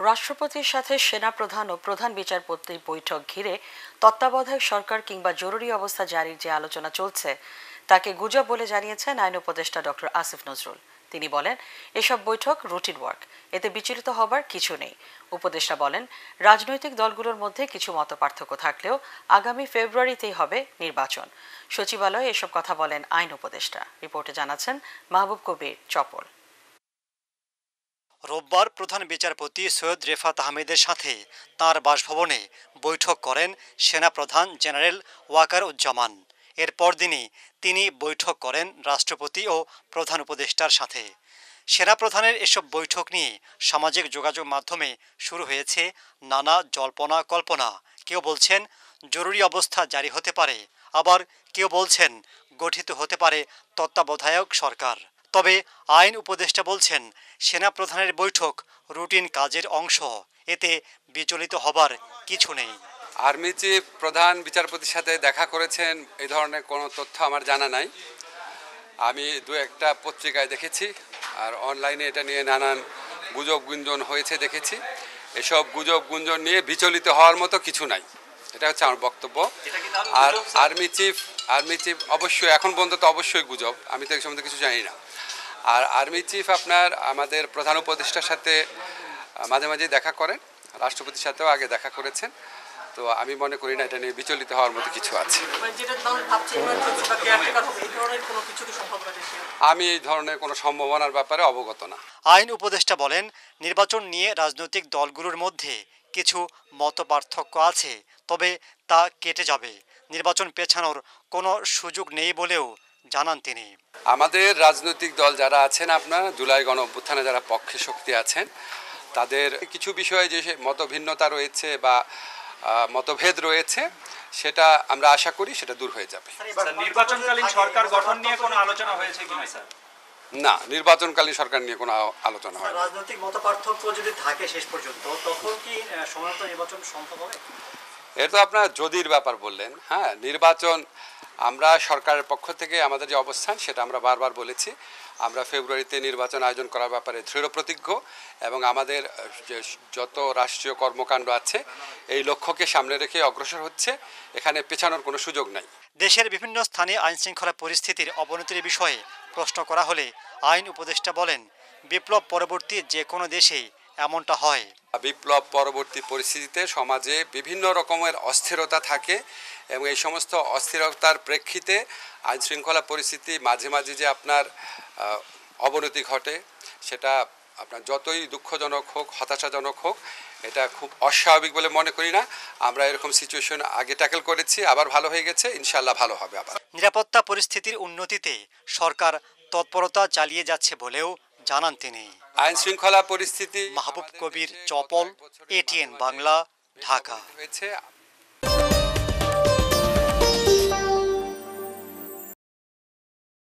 রাষ্ট্রপতির সাথে সেনাপ্রধান ও প্রধান বিচারপতির বৈঠক ঘিরে তত্ত্বাবধায়ক সরকার কিংবা জরুরি অবস্থা জারির যে আলোচনা চলছে তাকে গুজব বলে জানিয়েছেন আইন উপদেষ্টা ডক্টর আসিফ নজরুল। তিনি বলেন, এসব বৈঠক রুটিন ওয়ার্ক, এতে বিচলিত হবার কিছু নেই। উপদেষ্টা বলেন, রাজনৈতিক দলগুলোর মধ্যে কিছু মতপার্থক্য থাকলেও আগামী ফেব্রুয়ারিতেই হবে নির্বাচন। সচিবালয়ে এসব কথা বলেন আইন উপদেষ্টা। রিপোর্টে জানাচ্ছেন মাহবুব কবির চপল। রোববার প্রধান বিচারপতি সৈয়দ রেফাত আহমেদের সাথে তাঁর বাসভবনে বৈঠক করেন সেনাপ্রধান জেনারেল ওয়াকার উজ্জামান। এর পরদিনই তিনি বৈঠক করেন রাষ্ট্রপতি ও প্রধান উপদেষ্টার সাথে। সেনাপ্রধানের এসব বৈঠক নিয়ে সামাজিক যোগাযোগ মাধ্যমে শুরু হয়েছে নানা জল্পনা কল্পনা। কেউ বলছেন জরুরি অবস্থা জারি হতে পারে, আবার কেউ বলছেন গঠিত হতে পারে তত্ত্বাবধায়ক সরকার। তবে আইন উপদেষ্টা বলছেন, সেনাপ্রধানের বৈঠক রুটিন কাজের অংশ, এতে বিচলিত হবার কিছু নেই। আর্মি চিফ প্রধান বিচারপতির সাথে দেখা করেছেন এই ধরনের কোনো তথ্য আমার জানা নাই। আমি দু একটা পত্রিকায় দেখেছি, আর অনলাইনে এটা নিয়ে নানান গুজব গুঞ্জন হয়েছে দেখেছি। এসব গুজব গুঞ্জন নিয়ে বিচলিত হওয়ার মতো কিছু নাই, এটা হচ্ছে আমার বক্তব্য। আর আর্মি চিফ অবশ্যই এখন পর্যন্ত তো অবশ্যই গুজব, আমি তো এই সম্বন্ধে কিছু জানি না। আর আর্মি চিফ আপনার আমাদের প্রধান উপদেষ্টার সাথে মাঝে মাঝে দেখা করেন, রাষ্ট্রপতির সাথেও আগে দেখা করেছেন। তো আমি মনে করি না এটা নিয়ে বিচলিত হওয়ার মতো কিছু আছে। আমি এই ধরনের কোনো সম্ভাবনার ব্যাপারে অবগত না। আইন উপদেষ্টা বলেন, নির্বাচন নিয়ে রাজনৈতিক দলগুলোর মধ্যে কিছু মতপার্থক্য আছে, তবে তা কেটে যাবে। নির্বাচন পেছানোর কোনো সুযোগ নেই বলেও জানান তিনি। আমাদের রাজনৈতিক দল যারা আছেন, আপনার জুলাই গণ অভ্যুত্থানে যারা পক্ষে শক্তি আছেন, তাদের কিছু বিষয়ে যে মতভিন্নতা রয়েছে বা মতভেদ রয়েছে, সেটা আমরা আশা করি সেটা দূর হয়ে যাবে। নির্বাচনকালীন সরকার গঠন নিয়ে কোনো আলোচনা হয়েছে কিনা স্যার? না, নির্বাচনকালীন সরকার নিয়ে কোনো আলোচনা হয়। রাজনৈতিক মতপার্থক্য যদি থাকে শেষ পর্যন্ত, তখন কি সময়মতো নির্বাচন সম্ভব হবে? এটা তো আপনার যদির ব্যাপার বললেন। হ্যাঁ, নির্বাচন আমরা সরকারের পক্ষ থেকে আমাদের যে অবস্থান সেটা আমরা বারবার বলেছি। আমরা ফেব্রুয়ারিতে নির্বাচন আয়োজন করার ব্যাপারে দৃঢ় প্রতিজ্ঞ, এবং আমাদের যত রাষ্ট্রীয় কর্মকাণ্ড আছে এই লক্ষ্যকে সামনে রেখে অগ্রসর হচ্ছে, এখানে পেছানোর কোনো সুযোগ নাই। দেশের বিভিন্ন স্থানে আইনশৃঙ্খলা পরিস্থিতির অবনতির বিষয়ে প্রশ্ন করা হলে আইন উপদেষ্টা বলেন, বিপ্লব পরবর্তী যে কোনো দেশেই এমনটা হয়। বিপ্লব পরবর্তী পরিস্থিতিতে সমাজে বিভিন্ন রকমের অস্থিরতা থাকে, এবং এই সমস্ত অস্থিরতার প্রেক্ষিতে আইনশৃঙ্খলা পরিস্থিতি মাঝে মাঝে যে আপনার অবনতি ঘটে, সেটা আপনার যতই দুঃখজনক হোক, হতাশাজনক হোক, এটা খুব অস্বাভাবিক বলে মনে করি না। আমরা এরকম সিচুয়েশন আগে ট্যাকেল করেছি, আবার ভালো হয়ে গেছে, ইনশাআল্লাহ ভালো হবে। আবার নিরাপত্তা পরিস্থিতির উন্নতিতে সরকার তৎপরতা চালিয়ে যাচ্ছে বলেও জানান তিনি। আইন শৃঙ্খলা পরিস্থিতি। মাহবুব কবির চপল, এটিএন বাংলা, ঢাকা।